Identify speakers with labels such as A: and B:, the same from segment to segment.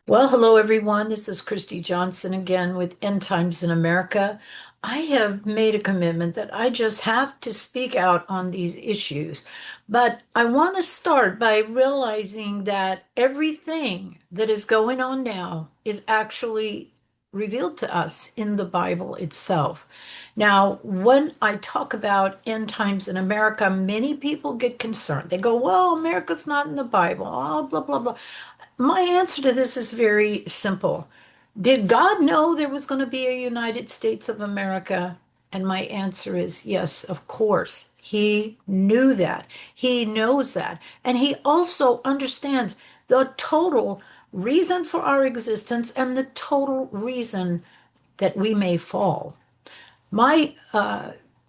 A: Well, hello everyone. This is Christy Johnson again with End Times in America. I have made a commitment that I just have to speak out on these issues. But I want to start by realizing that everything that is going on now is actually revealed to us in the Bible itself. Now, when I talk about end times in America, many people get concerned. They go, well, America's not in the Bible, oh, blah, blah, blah. My answer to this is very simple. Did God know there was going to be a United States of America? And my answer is yes, of course. He knew that. He knows that. And he also understands the total reason for our existence and the total reason that we may fall. My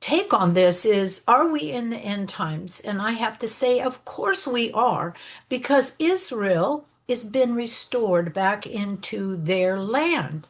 A: take on this is, are we in the end times? And I have to say, of course we are, because Israel has been restored back into their land.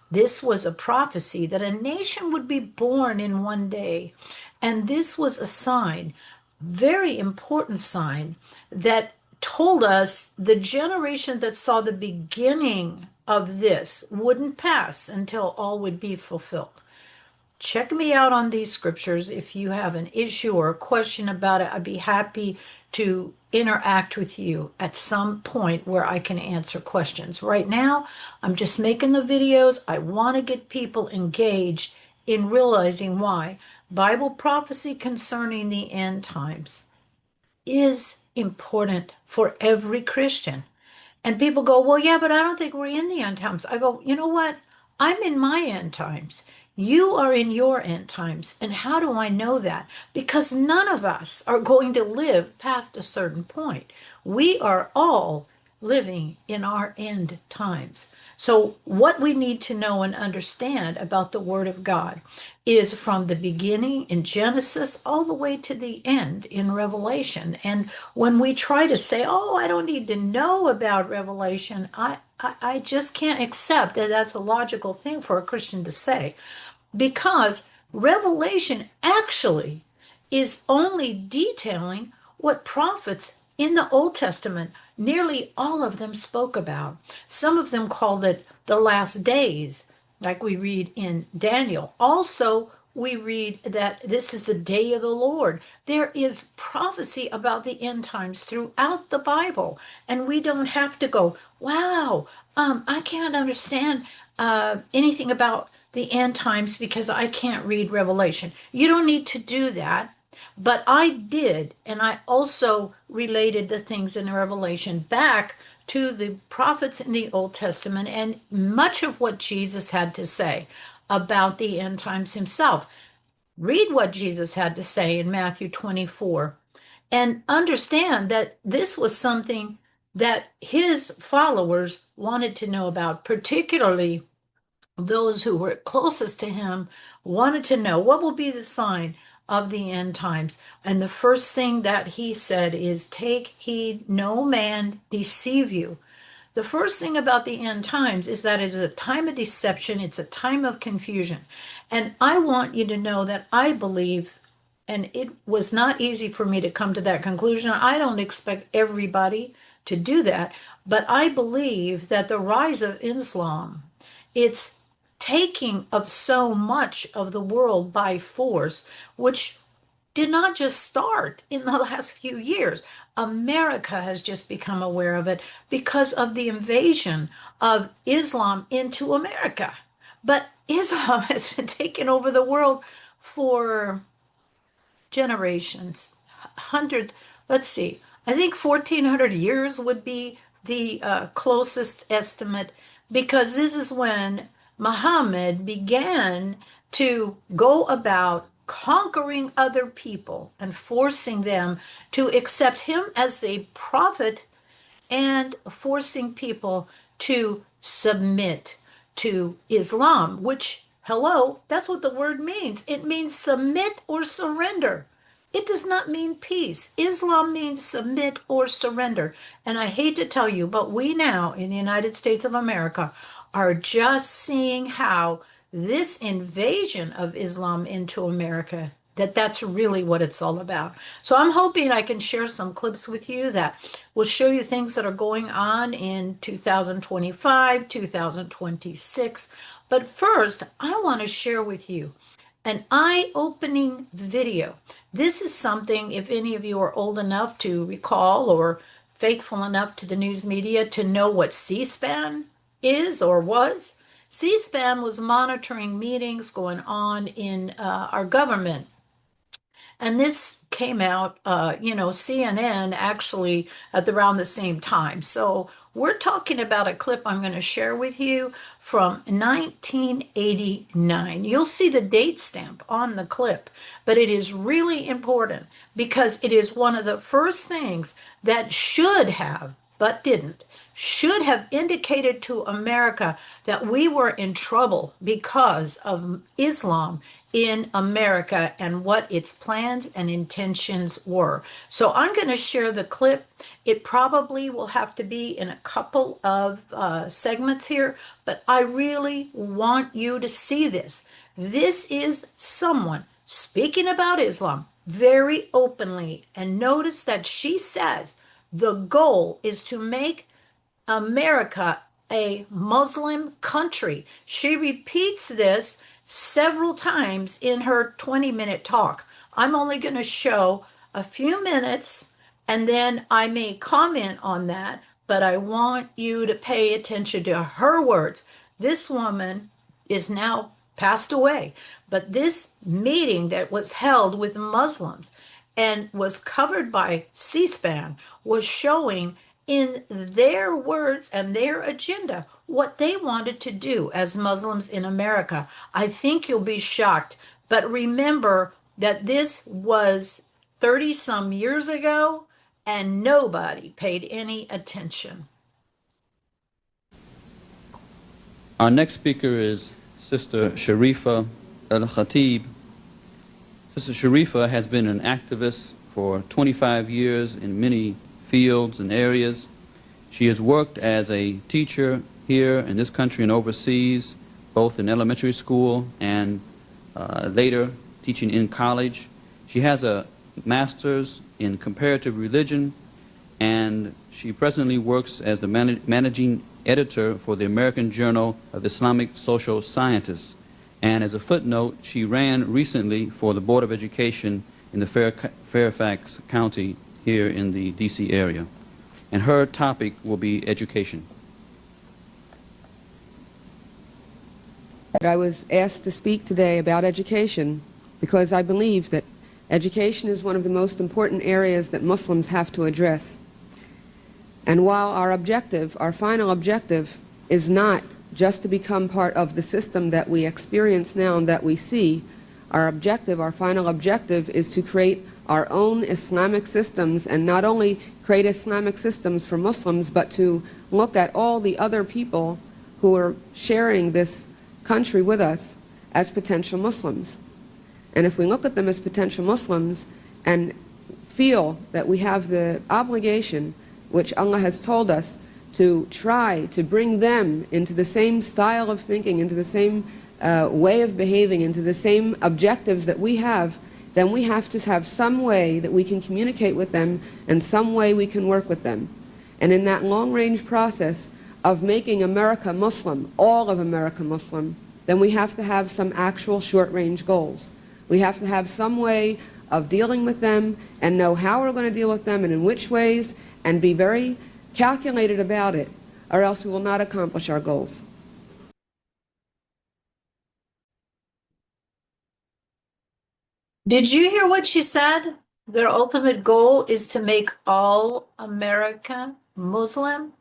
A: This was a prophecy that a nation would be born in one day. And this was a sign, very important sign, that told us the generation that saw the beginning of this wouldn't pass until all would be fulfilled. Check me out on these scriptures. If you have an issue or a question about it, I'd be happy to interact with you at some point where I can answer questions. Right now, I'm just making the videos. I want to get people engaged in realizing why Bible prophecy concerning the end times is important for every Christian. And people go, well, yeah, but I don't think we're in the end times. I go, you know what? I'm in my end times. You are in your end times. And how do I know that? Because none of us are going to live past a certain point. We are all living in our end times. So, what we need to know and understand about the Word of God is from the beginning in Genesis all the way to the end in Revelation. And when we try to say, oh, I don't need to know about Revelation, I just can't accept that that's a logical thing for a Christian to say, because Revelation actually is only detailing what prophets in the Old Testament, nearly all of them spoke about. Some of them called it the last days, like we read in Daniel. Also, we read that this is the day of the Lord. There is prophecy about the end times throughout the Bible, and we don't have to go, wow, I can't understand anything about the end times because I can't read Revelation. You don't need to do that. But I did, and I also related the things in Revelation back to the prophets in the Old Testament and much of what Jesus had to say about the end times himself. Read what Jesus had to say in Matthew 24 and understand that this was something that his followers wanted to know about, particularly those who were closest to him wanted to know what will be the sign of the end times. And the first thing that he said is, take heed, no man deceive you. The first thing about the end times is that it's a time of deception, it's a time of confusion. And I want you to know that I believe, and it was not easy for me to come to that conclusion. I don't expect everybody to do that, but I believe that the rise of Islam, it's taking of so much of the world by force, which did not just start in the last few years. America has just become aware of it because of the invasion of Islam into America. But Islam has been taking over the world for generations, 100, let's see, I think 1400 years would be the closest estimate, because this is when Muhammad began to go about conquering other people and forcing them to accept him as the prophet and forcing people to submit to Islam, which, hello, that's what the word means. It means submit or surrender. It does not mean peace. Islam means submit or surrender. And I hate to tell you, but we now in the United States of America are just seeing how this invasion of Islam into America, that that's really what it's all about. So I'm hoping I can share some clips with you that will show you things that are going on in 2025, 2026. But first, I want to share with you an eye-opening video. This is something, if any of you are old enough to recall or faithful enough to the news media to know what C-SPAN is or was. C-SPAN was monitoring meetings going on in our government. And this came out, CNN actually around the same time. So we're talking about a clip I'm going to share with you from 1989. You'll see the date stamp on the clip, but it is really important because it is one of the first things that should have, but didn't, should have indicated to America that we were in trouble because of Islam in America and what its plans and intentions were. So I'm going to share the clip. It probably will have to be in a couple of segments here, but I really want you to see this. This is someone speaking about Islam very openly, and notice that she says the goal is to make America a Muslim country. She repeats this several times in her 20-minute talk. I'm only going to show a few minutes and then I may comment on that, but I want you to pay attention to her words. This woman is now passed away, but this meeting that was held with Muslims and was covered by C-SPAN was showing in their words and their agenda what they wanted to do as Muslims in America. I think you'll be shocked, but remember that this was 30 some years ago and nobody paid any attention.
B: Our next speaker is Sister Sharifa Al-Khatib. Sister Sharifa has been an activist for 25 years in many fields and areas. She has worked as a teacher here in this country and overseas, both in elementary school and later teaching in college. She has a master's in comparative religion, and she presently works as the managing editor for the American Journal of Islamic Social Scientists. And as a footnote, she ran recently for the Board of Education in the Fairfax County here in the D.C. area. And her topic will be education.
C: I was asked to speak today about education because I believe that education is one of the most important areas that Muslims have to address. And while our objective, our final objective, is not just to become part of the system that we experience now and that we see, our objective, our final objective, is to create our own Islamic systems, and not only create Islamic systems for Muslims, but to look at all the other people who are sharing this country with us as potential Muslims. And if we look at them as potential Muslims and feel that we have the obligation, which Allah has told us, to try to bring them into the same style of thinking, into the same way of behaving, into the same objectives that we have, then we have to have some way that we can communicate with them and some way we can work with them. And in that long-range process of making America Muslim, all of America Muslim, then we have to have some actual short-range goals. We have to have some way of dealing with them and know how we're going to deal with them and in which ways, and be very calculated about it, or else we will not accomplish our goals.
A: Did you hear what she said? Their ultimate goal is to make all America Muslim.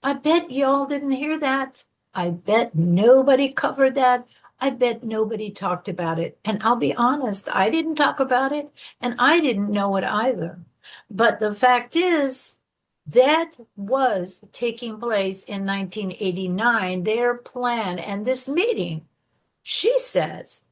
A: I bet y'all didn't hear that. I bet nobody covered that. I bet nobody talked about it. And I'll be honest, I didn't talk about it, and I didn't know it either. But the fact is, that was taking place in 1989, their plan and this meeting, she says,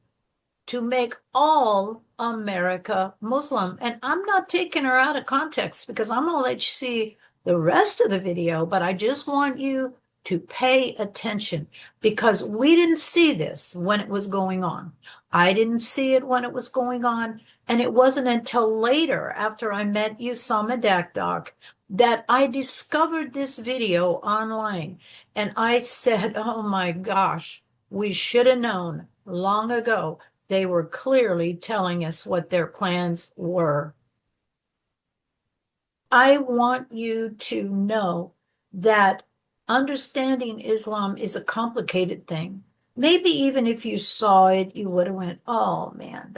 A: to make all America Muslim. And I'm not taking her out of context because I'm going to let you see the rest of the video, but I just want you to pay attention, because we didn't see this when it was going on. I didn't see it when it was going on. And it wasn't until later, after I met Usama Dakdok, that I discovered this video online. And I said, oh my gosh, we should have known long ago. They were clearly telling us what their plans were. I want you to know that understanding Islam is a complicated thing. Maybe even if you saw it, you would have went, oh man,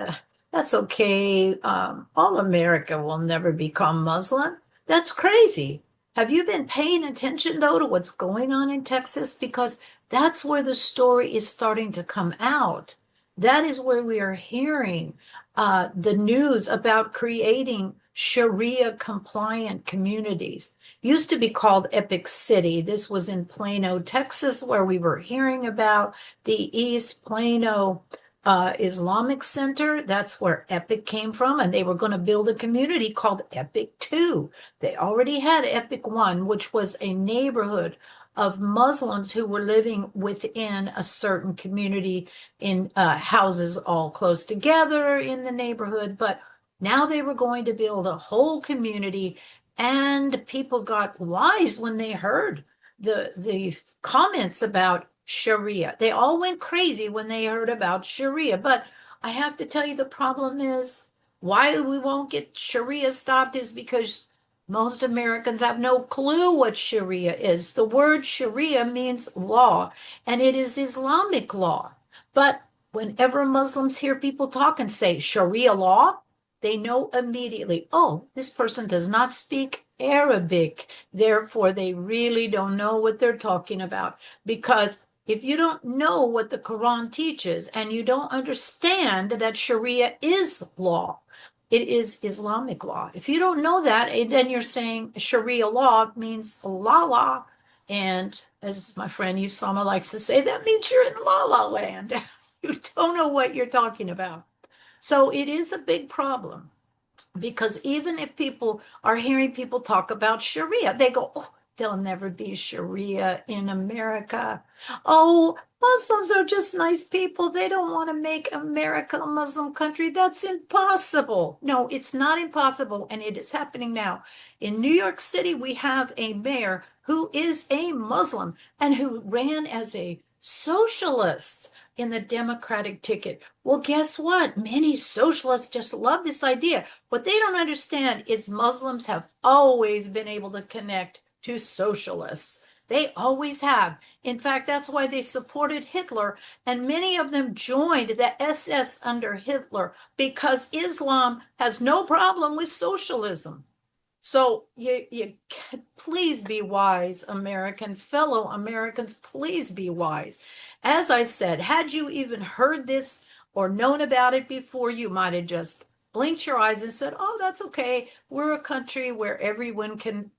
A: that's okay. All America will never become Muslim. That's crazy. Have you been paying attention, though, to what's going on in Texas? Because that's where the story is starting to come out. That is where we are hearing the news about creating Sharia compliant communities. Used to be called Epic City. This was in Plano, Texas, where we were hearing about the East Plano Islamic Center. That's where Epic came from, and they were going to build a community called Epic 2. They already had Epic 1, which was a neighborhood of Muslims who were living within a certain community in houses all close together in the neighborhood. But now they were going to build a whole community, and people got wise when they heard the comments about Sharia. They all went crazy when they heard about Sharia. But I have to tell you, the problem is why we won't get Sharia stopped is because most Americans have no clue what Sharia is. The word Sharia means law, and it is Islamic law. But whenever Muslims hear people talk and say Sharia law, they know immediately, oh, this person does not speak Arabic. Therefore, they really don't know what they're talking about. Because if you don't know what the Quran teaches and you don't understand that Sharia is law, it is Islamic law. If you don't know that, then you're saying Sharia law means la la. And as my friend Usama likes to say, that means you're in la la land. You don't know what you're talking about. So it is a big problem, because even if people are hearing people talk about Sharia, they go, oh, there'll never be Sharia in America. Oh, Muslims are just nice people. They don't want to make America a Muslim country. That's impossible. No, it's not impossible. And it is happening now. In New York City, we have a mayor who is a Muslim and who ran as a socialist in the Democratic ticket. Well, guess what? Many socialists just love this idea. What they don't understand is Muslims have always been able to connect to socialists. They always have. In fact, that's why they supported Hitler, and many of them joined the SS under Hitler, because Islam has no problem with socialism. So you please be wise, fellow Americans, please be wise. As I said, had you even heard this or known about it before, you might have just blinked your eyes and said, oh, that's okay. We're a country where everyone can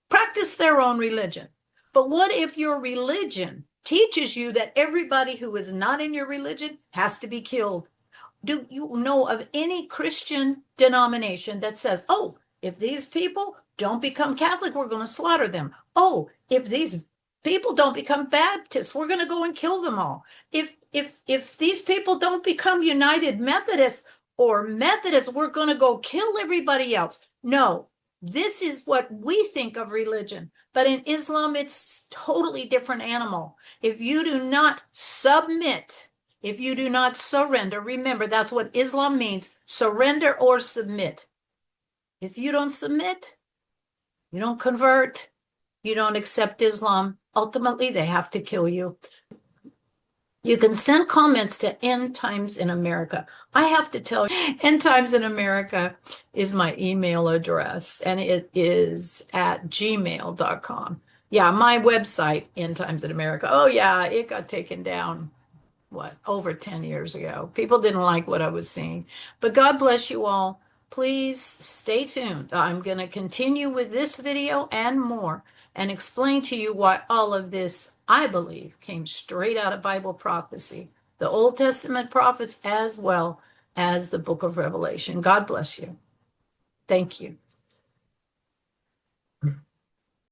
A: practice their own religion. But what if your religion teaches you that everybody who is not in your religion has to be killed? Do you know of any Christian denomination that says, oh, if these people don't become Catholic, we're going to slaughter them. Oh, if these people don't become Baptists, we're going to go and kill them all. If these people don't become United Methodists or Methodists, we're going to go kill everybody else. No, this is what we think of religion. But in Islam, it's totally different animal. If you do not submit, if you do not surrender, remember that's what Islam means, surrender or submit. If you don't submit, you don't convert, you don't accept Islam, ultimately they have to kill you. You can send comments to End Times in America. I have to tell you, End Times in America is my email address, and it is at gmail.com. Yeah, my website, End Times in America. Oh, yeah, it got taken down, over 10 years ago. People didn't like what I was seeing. But God bless you all. Please stay tuned. I'm going to continue with this video and more and explain to you why all of this, I believe, came straight out of Bible prophecy, the Old Testament prophets as well as the book of Revelation. God bless you. Thank you.